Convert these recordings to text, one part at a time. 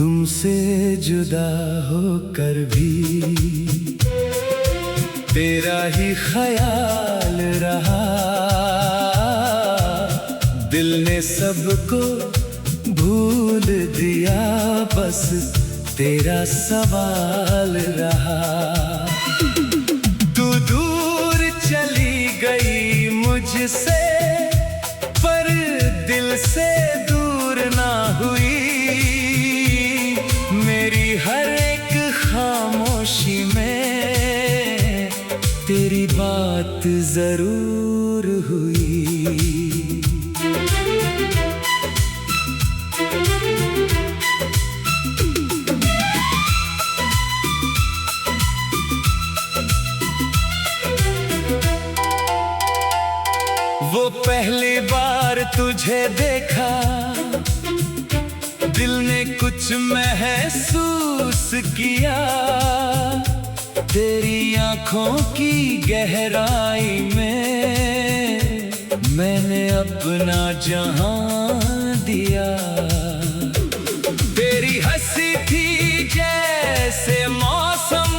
तुमसे जुदा होकर भी तेरा ही ख्याल रहा। दिल ने सबको भूल दिया, बस तेरा सवाल रहा। तू दूर चली गई मुझसे, पर दिल से दूर ना हुई। मेरी हर एक खामोशी में तेरी बात जरूर हुई। वो पहली बार तुझे देखा, दिल ने कुछ महसूस किया। तेरी आंखों की गहराई में मैंने अपना जहां दिया। तेरी हंसी थी जैसे मौसम,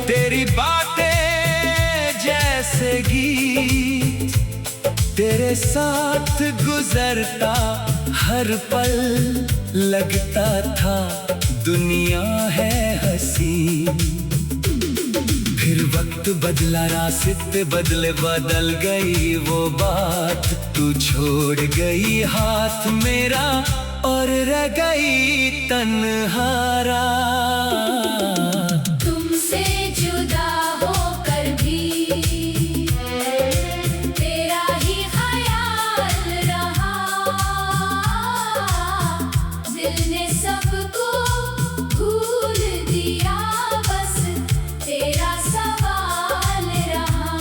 तेरी बातें जैसे गीत। तेरे साथ गुजरता हर पल लगता था दुनिया है हंसी। फिर वक्त बदला, रास्ते बदले, बदल गई वो बात। तू छोड़ गई हाथ मेरा और रह गई तन्हारा। तुमसे जुदा होकर भी तेरा ही ख्याल रहा। दिल ने सबको भूल दिया, बस तेरा सवाल रहा।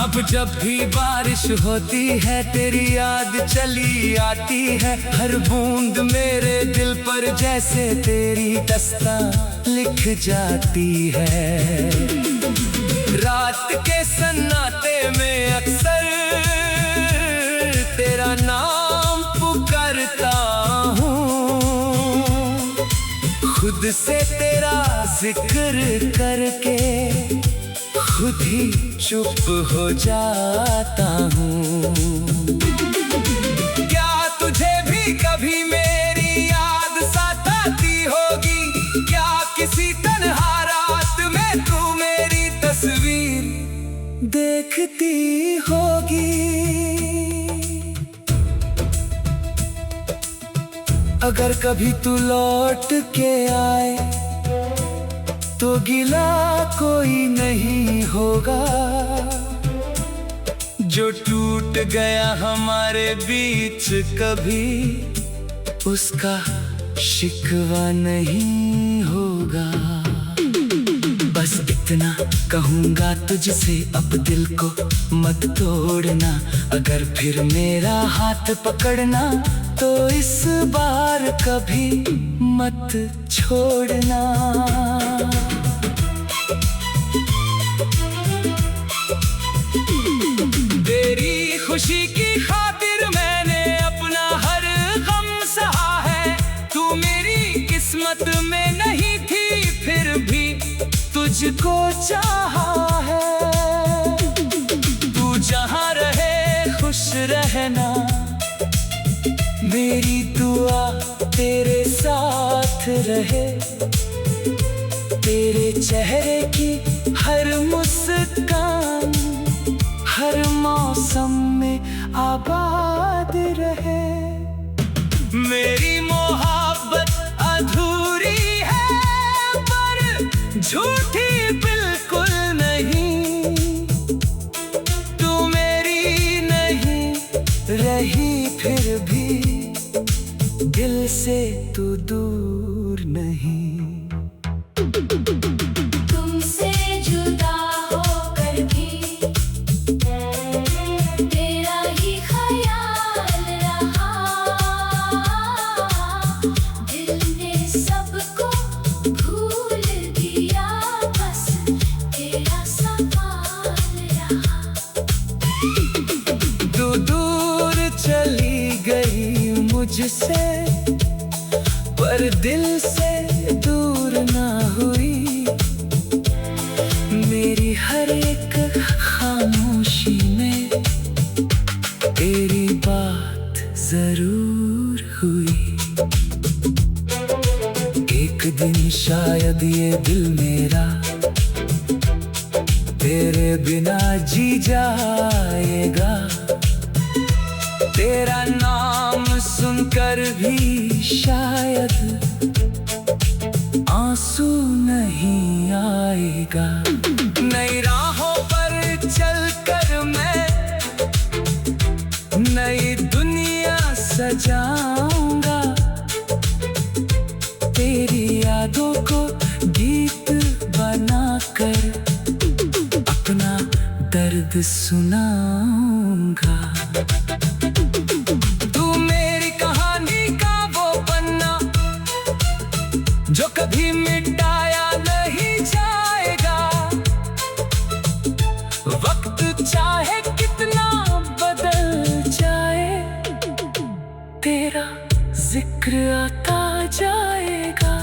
अब जब भी बारिश होती है तेरी याद चली आती है। हर बूंद मेरे दिल पर जैसे तेरी दास्तां लिख जाती है। रात के सन्नाटे में अक्सर तेरा नाम पुकारता हूँ। खुद से तेरा जिक्र करके खुद ही चुप हो जाता हूँ। क्या तुझे भी कभी मेरी याद सताती होगी? क्या किसी तन्हा रात में तू मेरी तस्वीर देखती होगी? अगर कभी तू लौट के आए तो गिला कोई नहीं होगा। जो टूट गया हमारे बीच कभी उसका शिकवा नहीं होगा। बस इतना कहूँगा तुझसे, अब दिल को मत तोड़ना। अगर फिर मेरा हाथ पकड़ना तो इस बार कभी मत छोड़ना। तेरी खुशी की खातिर मैंने अपना हर गम सहा है। तू मेरी किस्मत में नहीं थी, फिर भी तुझको चाहा है। तू जहाँ रहे खुश रहना, मेरी दुआ तेरे साथ रहे। तेरे चेहरे की हर मुस्कान हर मौसम में आबाद रहे। मेरी मोहब्बत अधूरी है पर झूठी बिल्कुल नहीं। तू मेरी नहीं रही, फिर भी दिल से तू दूर नहीं। तुमसे जुदा होकर भी तेरा ही ख्याल रहा। मुझसे, पर दिल से दूर ना हुई। मेरी हर एक खामोशी में तेरी बात जरूर हुई। एक दिन शायद ये दिल मेरा तेरे बिना जी जाएगा। तेरा नाम सुनकर भी शायद आंसू नहीं आएगा। नई राहों पर चलकर मैं नई दुनिया सजाऊंगा। तेरी यादों को गीत बनाकर अपना दर्द सुनाऊंगा। तू मेरी कहानी का वो पन्ना जो कभी मिटाया नहीं जाएगा। वक्त चाहे कितना बदल जाए, तेरा जिक्र आता जाएगा।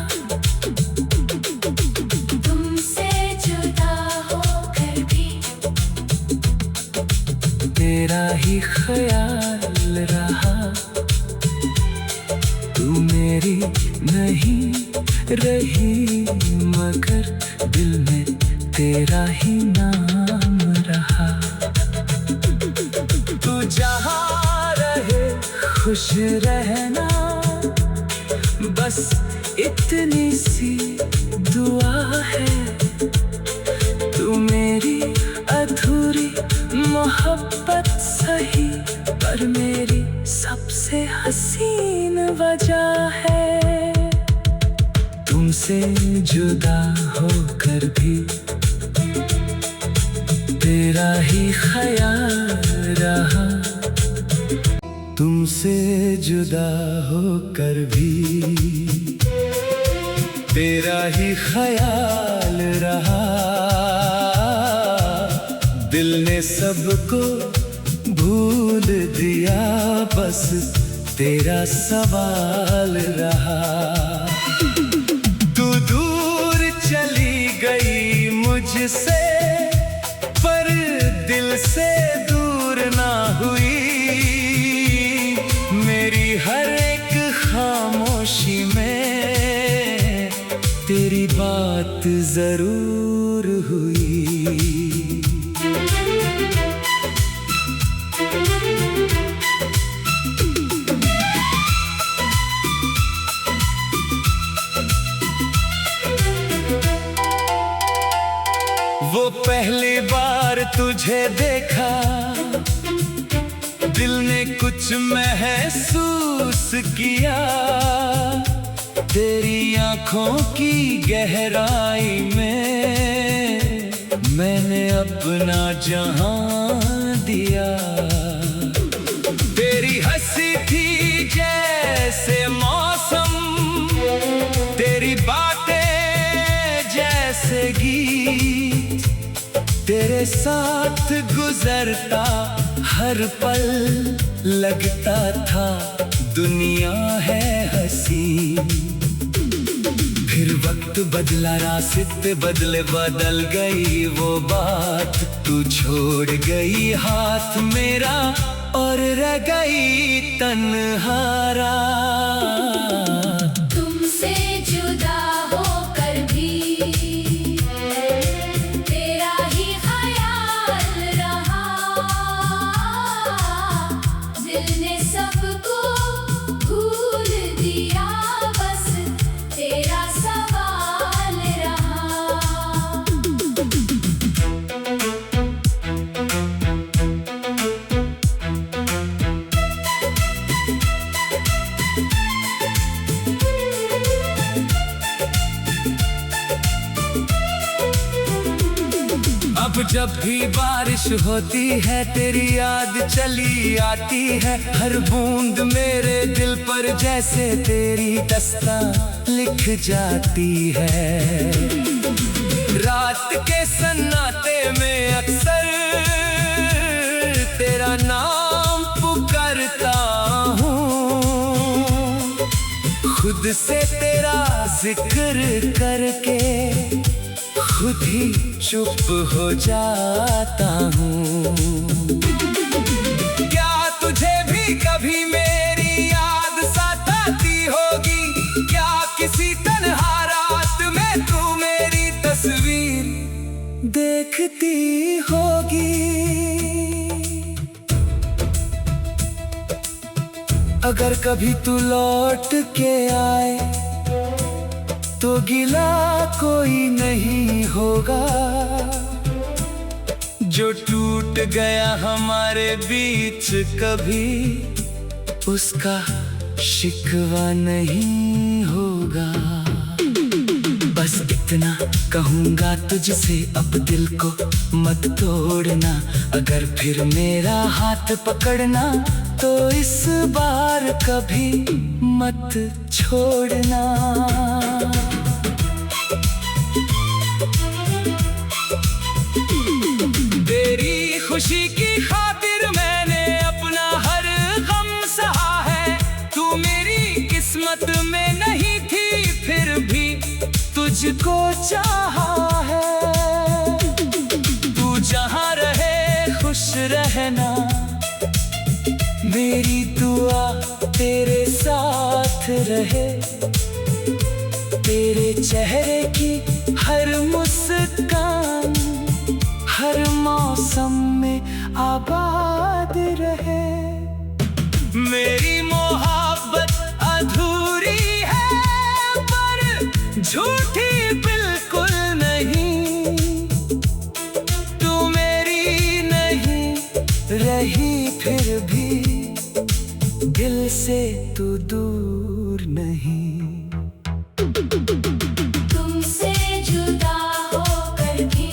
तुमसे जुदा होकर भी तेरा ही ख्याल रहा। तू मेरी नहीं रही, मगर दिल में तेरा ही नाम रहा। तू जहाँ रहे खुश रहना, बस इतनी सी दुआ है। तू मेरी अधूरी मोहब्बत सही, पर मेरी सबसे हसीन वजह है। तुमसे जुदा होकर भी तेरा ही ख्याल रहा। तुमसे जुदा होकर भी तेरा ही ख्याल रहा। दिल ने सबको भूल दिया, बस तेरा सवाल रहा। तू दूर चली गई मुझसे, पर दिल से दूर ना हुई। मेरी हर एक खामोशी में तेरी बात जरूर हुई। वो पहली बार तुझे देखा, दिल ने कुछ महसूस किया। तेरी आंखों की गहराई में मैंने अपना जहां दिया। तेरी हंसी थी जैसे मौसम, तेरी बातें जैसे गीत। तेरे साथ गुजरता हर पल लगता था दुनिया है हंसी। फिर वक्त बदला, रास्ते बदले, बदल गई वो बात। तू छोड़ गई हाथ मेरा और रह गई तन्हारा। तुमसे जुदा होकर भी तेरा ही ख्याल रहा। दिल ने सबको भूल दिया, बस तेरा सवाल रहा। अब जब भी बारिश होती है तेरी याद चली आती है। हर बूंद मेरे दिल पर जैसे तेरी दास्तां लिख जाती है। रात के सन्नाटे में अक्सर तेरा नाम पुकारता हूँ। खुद से तेरा जिक्र करके खुद ही चुप हो जाता हूँ। क्या तुझे भी कभी मेरी याद सताती होगी? क्या किसी तन्हा रात में तू मेरी तस्वीर देखती होगी? अगर कभी तू लौट के आए तो गिला कोई नहीं होगा। जो टूट गया हमारे बीच कभी उसका शिकवा नहीं होगा। बस इतना कहूँगा तुझसे, अब दिल को मत तोड़ना। अगर फिर मेरा हाथ पकड़ना तो इस बार कभी मत छोड़ना। तेरी खुशी की खातिर मैंने अपना हर गम सहा है। तू मेरी किस्मत में नहीं थी फिर भी तुझको चाहा है। तू जहाँ रहे खुश रहना, मेरी दुआ तेरे साथ रहे। तेरे चेहरे की हर मुस्कान हर मौसम में आबाद रहे। मेरी मोहब्बत अधूरी है पर झूठी बिल्कुल नहीं। तू मेरी नहीं रही फिर भी दिल से तू दूर नहीं। तुमसे जुदा होकर भी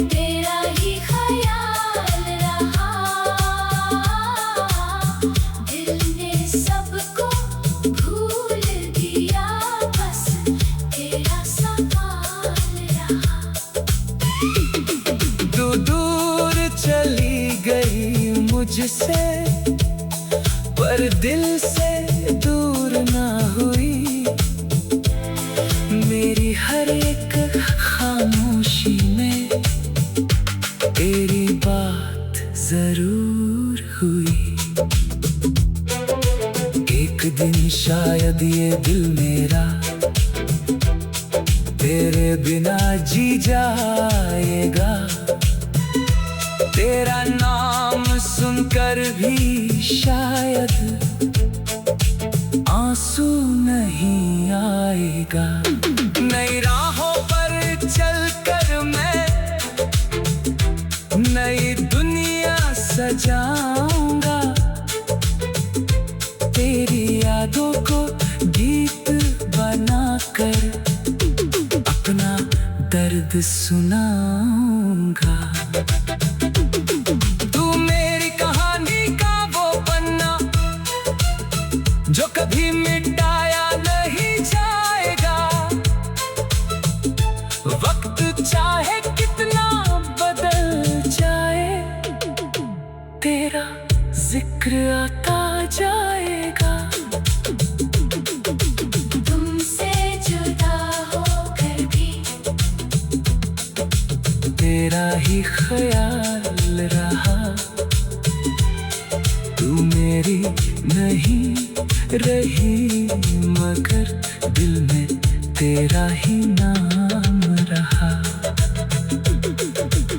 तेरा ही ख्याल रहा। दिल ने सबको भूल दिया, बस तेरा सवाल रहा। तू दूर चली गई मुझसे पर दिल से दूर ना हुई। मेरी हर एक खामोशी में तेरी बात जरूर हुई। एक दिन शायद ये दिल मेरा तेरे बिना जी जाएगा। तेरा नाम सुनकर भी शायद आंसू नहीं आएगा। नई राहों पर चलकर मैं नई दुनिया सजाऊंगा। तेरी यादों को गीत बनाकर अपना दर्द सुनाऊंगा। जो कभी मिटाया नहीं जाएगा। वक्त चाहे कितना बदल जाए तेरा जिक्र आता जाएगा। तुमसे जुदा होकर भी तेरा ही ख्याल रहा। तू मेरी नहीं रही मगर दिल में तेरा ही नाम रहा।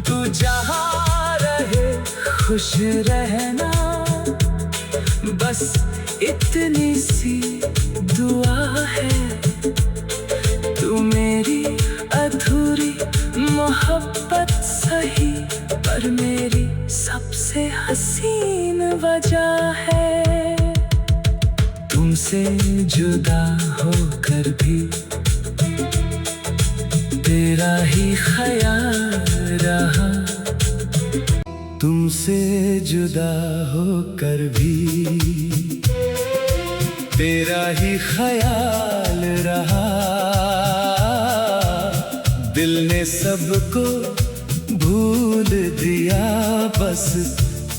तू जहाँ रहे खुश रहना, बस इतनी सी दुआ है। तू मेरी अधूरी मोहब्बत सही पर मेरी सबसे हसीन वजह है। तुमसे जुदा होकर भी तेरा ही ख्याल रहा। तुमसे जुदा होकर भी तेरा ही ख्याल रहा। दिल ने सबको भूल दिया, बस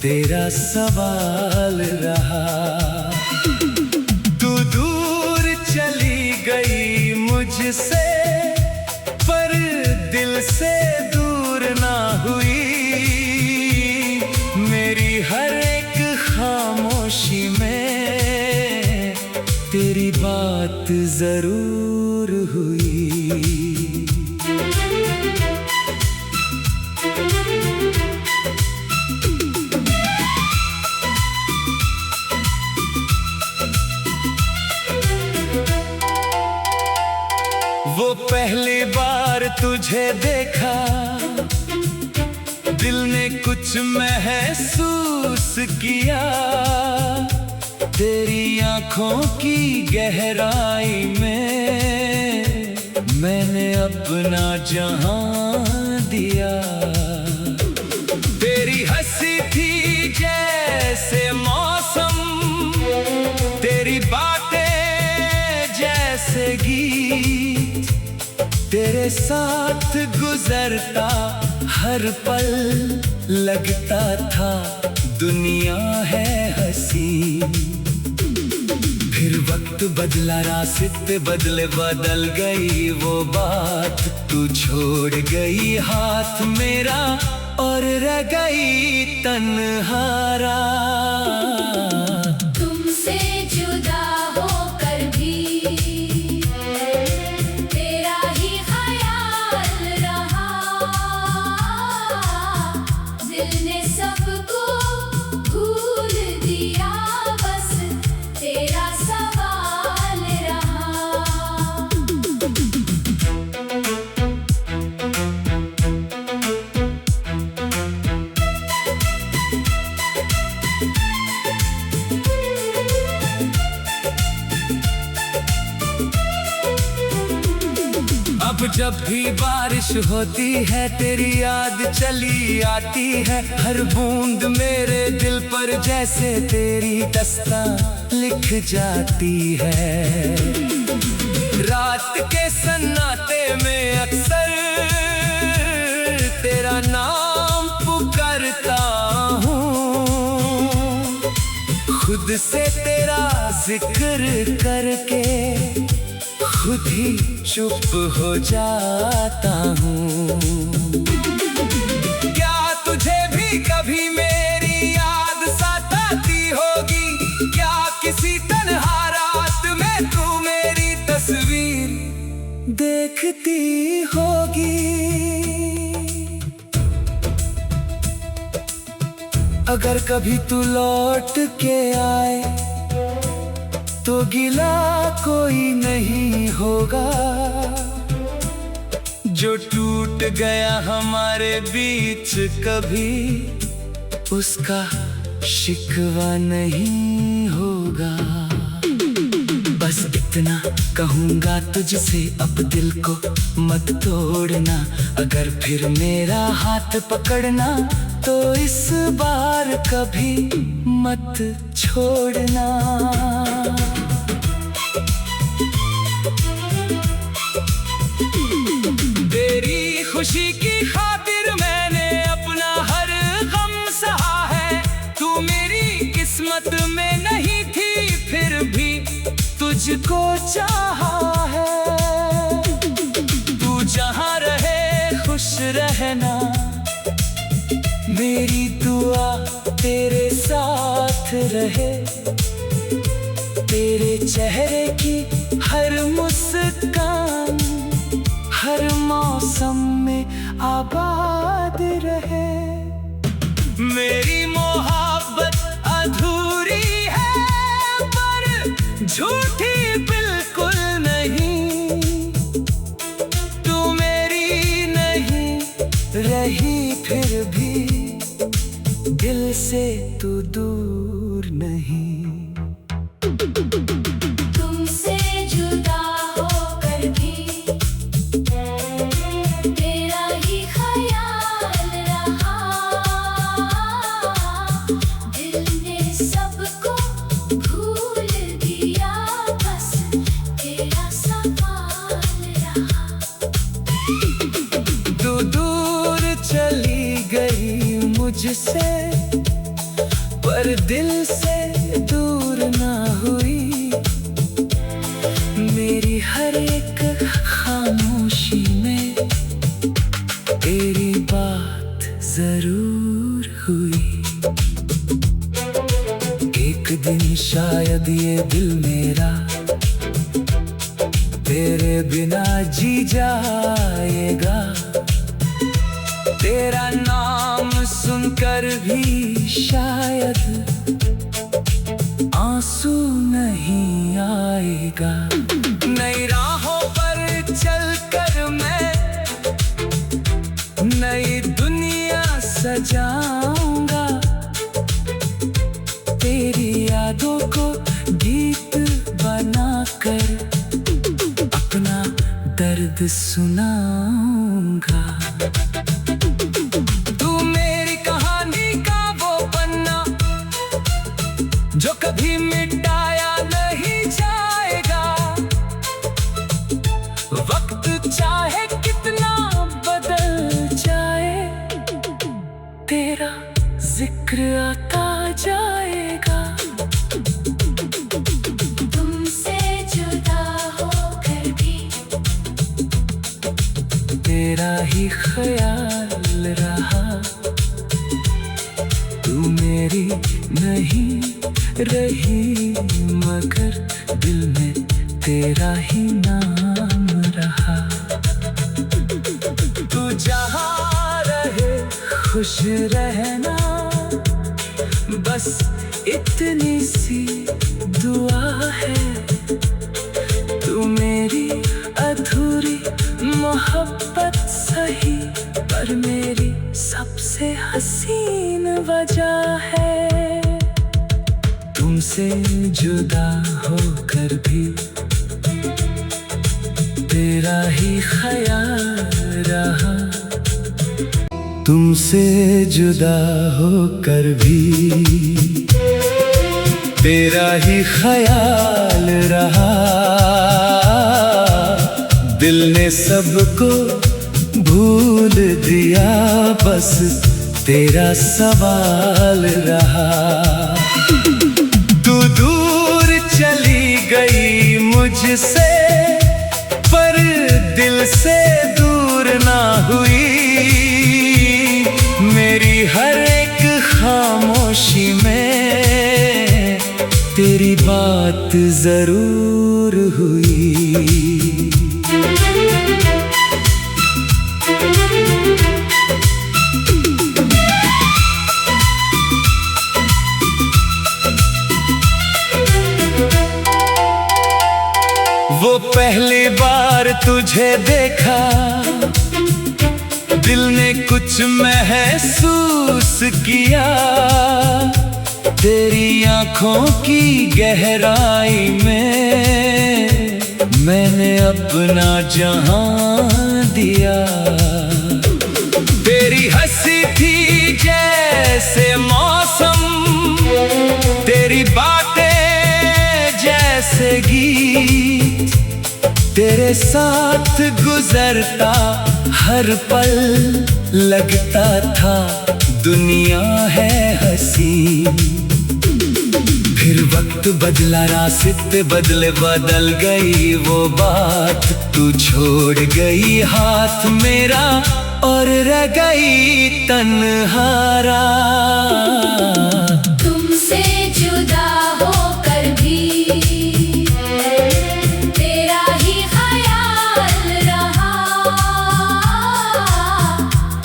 तेरा सवाल रहा। तेरी बात जरूर हुई। वो पहली बार तुझे देखा, दिल ने कुछ महसूस किया। तेरी आंखों की गहराई में मैंने अपना जहां दिया। तेरी हंसी थी जैसे मौसम, तेरी बातें जैसे गीत। तेरे साथ गुजरता हर पल लगता था दुनिया है हंसी। फिर वक्त बदला, रास्ते बदले, बदल गई वो बात। तू छोड़ गई हाथ मेरा और रह गई तन्हारा। तुमसे जुदा होकर भी तेरा ही ख्याल रहा। दिल ने सबको भूल दिया, बस तेरा सवाल रहा। अब जब भी बारिश होती है तेरी याद चली आती है। हर बूंद मेरे दिल पर जैसे तेरी दास्तां लिख जाती है। रात के सन्नाटे में अक्सर तेरा नाम पुकारता हूँ। खुद से तेरा जिक्र करके खुद ही चुप हो जाता हूँ। क्या तुझे भी कभी मेरी याद सताती होगी? क्या किसी तन्हा रात में तू मेरी तस्वीर देखती होगी? अगर कभी तू लौट के आए तो गिला कोई नहीं होगा। जो टूट गया हमारे बीच कभी उसका शिकवा नहीं होगा। बस इतना कहूँगा तुझसे, अब दिल को मत तोड़ना। अगर फिर मेरा हाथ पकड़ना तो इस बार कभी मत छोड़ना। तेरी खुशी की खातिर मैंने अपना हर गम सहा है। तू मेरी किस्मत में नहीं थी फिर भी तुझको चाहा है। तू जहाँ रहे खुश रहना, मेरी दुआ तेरे साथ रहे। तेरे चेहरे की हर मुस्कान हर मौसम में आबाद रहे। मेरी मोहब्बत अधूरी है पर झूठी बिल्कुल नहीं। तू मेरी नहीं रही फिर भी दिल से तू दूर नहीं। तुमसे जुदा होकर भी तेरा ही ख्याल रहा। दिल ने सबको भूल दिया, बस तेरा सवाल रहा। तू दूर चली गई मुझसे पर दिल से दूर ना हुई। मेरी हर एक खामोशी में तेरी बात जरूर हुई। एक दिन शायद शायद ये दिल मेरा तेरे बिना जी जाएगा। तेरा नाम सुनकर भी शायद आंसू नहीं आएगा। नई राहों पर चलकर मैं नई दुनिया सजाऊंगा। तेरी यादों को गीत बनाकर अपना दर्द सुनाऊंगा। तू मेरी कहानी का वो पन्ना जो कभी मिटाया नहीं जाएगा। वक्त चाहे कितना बदल जाए, तेरा जिक्र आता जाएगा। तुमसे जुदा होकर भी तेरा ही ख्याल रहा। तू मेरी नहीं रही मगर दिल में तेरा ही नाम रहा। तू जहाँ रहे खुश रहना, बस इतनी सी दुआ है। तू मेरी अधूरी मोहब्बत सही, पर मेरी सबसे हसीन वजह है। तुमसे जुदा होकर भी तेरा ही ख्याल रहा। तुमसे जुदा होकर भी तेरा ही ख्याल रहा। दिल ने सबको भूल दिया, बस तेरा सवाल रहा। तू दूर चली गई मुझसे, पर दिल से दूर ना हुई। मेरी हर एक खामोशी में तेरी बात जरूर हुई। वो पहली बार तुझे देखा, दिल ने कुछ महसूस किया। तेरी आंखों की गहराई में मैंने अपना जहां दिया। तेरी हंसी थी जैसे मौसम, तेरी बातें जैसे गीत। तेरे साथ गुजरता हर पल लगता था दुनिया है हंसी। फिर वक्त बदला, रास्ते बदले, बदल गई वो बात। तू छोड़ गई हाथ मेरा और रह गई तन्हारा। तुमसे जुदा होकर भी तेरा ही ख्याल रहा।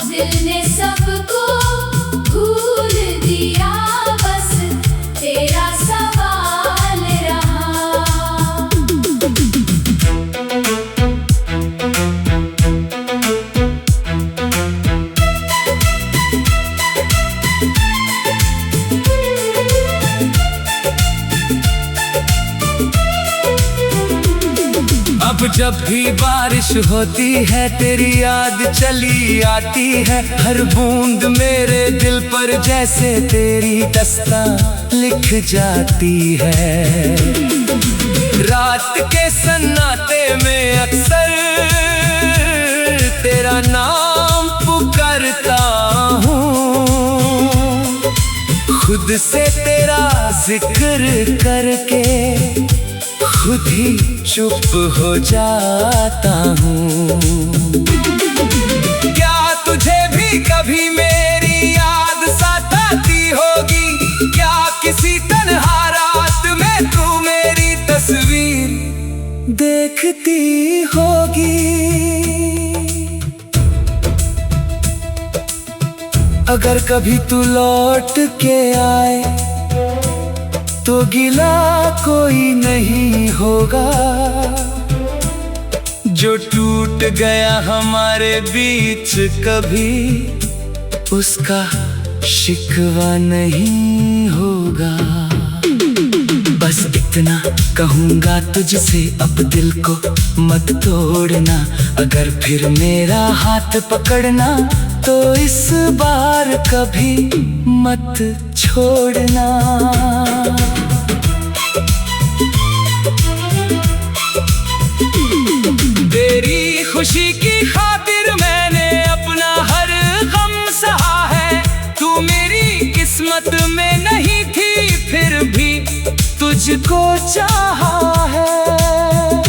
दिल ने सबको भूल दिया, बस तेरा सवाल रहा। अब जब भी बारिश होती है तेरी याद चली आती है। हर बूंद मेरे दिल पर जैसे तेरी दास्तां लिख जाती है। रात के सन्नाटे में अक्सर तेरा नाम पुकारता हूँ। खुद से तेरा जिक्र करके खुद ही चुप हो जाता हूँ। क्या तुझे भी कभी मेरी याद सताती होगी? क्या किसी तन्हा रात में देखती होगी। अगर कभी तू लौट के आए तो गिला कोई नहीं होगा। जो टूट गया हमारे बीच कभी उसका शिकवा नहीं होगा। बस इतना कहूँगा तुझसे, अब दिल को मत तोड़ना। अगर फिर मेरा हाथ पकड़ना तो इस बार कभी मत छोड़ना। तेरी खुशी की खातिर मैंने अपना हर गम सहा है। तू मेरी किस्मत में नहीं थी फिर भी तुझको चाहा है।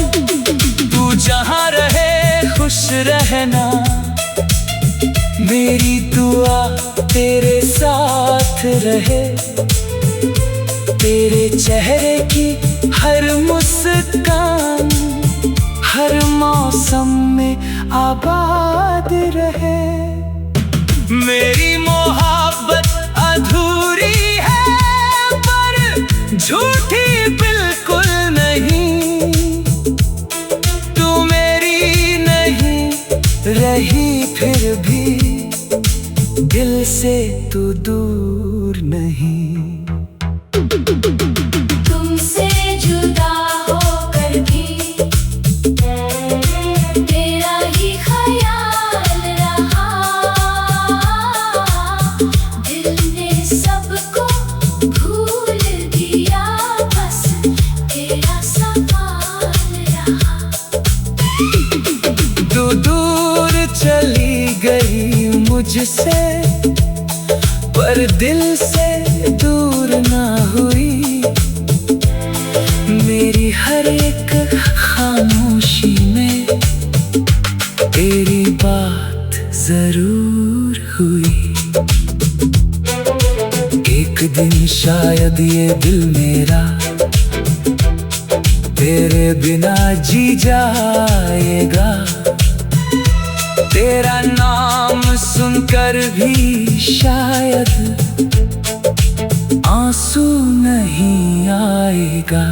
तू जहाँ रहे खुश रहना, मेरी दुआ तेरे साथ रहे। तेरे चेहरे की हर मुस्कान हर मौसम में आबाद रहे। मेरी मोहब्बत अधूरी है पर झूठी बिल्कुल नहीं। तू मेरी नहीं रही फिर भी दिल से तू दूर नहीं। तुमसे जुदा होकर भी तेरा ही ख्याल रहा। दिल ने सबको भूल दिया, बस तेरा सवाल रहा। तू दूर चली गई मुझसे पर दिल से दूर ना हुई। मेरी हर एक खामोशी में तेरी बात जरूर हुई। एक दिन शायद ये दिल मेरा तेरे बिना जी जाएगा। तेरा नाम सुनकर भी शायद आंसू नहीं आएगा।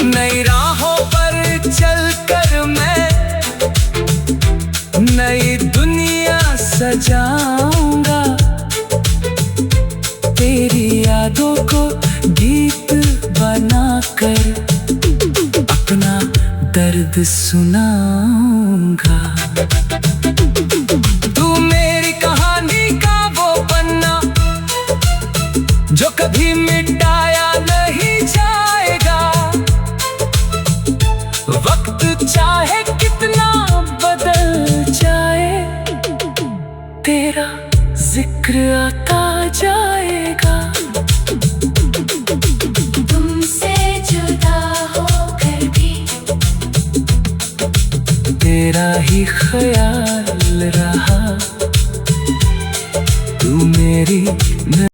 नई राहों पर चलकर मैं नई दुनिया सजाऊंगा। तेरी यादों को गीत बनाकर अपना दर्द सुनाऊंगा। तू मेरी कहानी का वो पन्ना जो कभी मिटाया नहीं जाएगा। वक्त चाहे कितना बदल जाए तेरा जिक्र आता जाएगा। तुमसे जुदा होकर भी तेरा ही ख्याल रहा। तू मेरी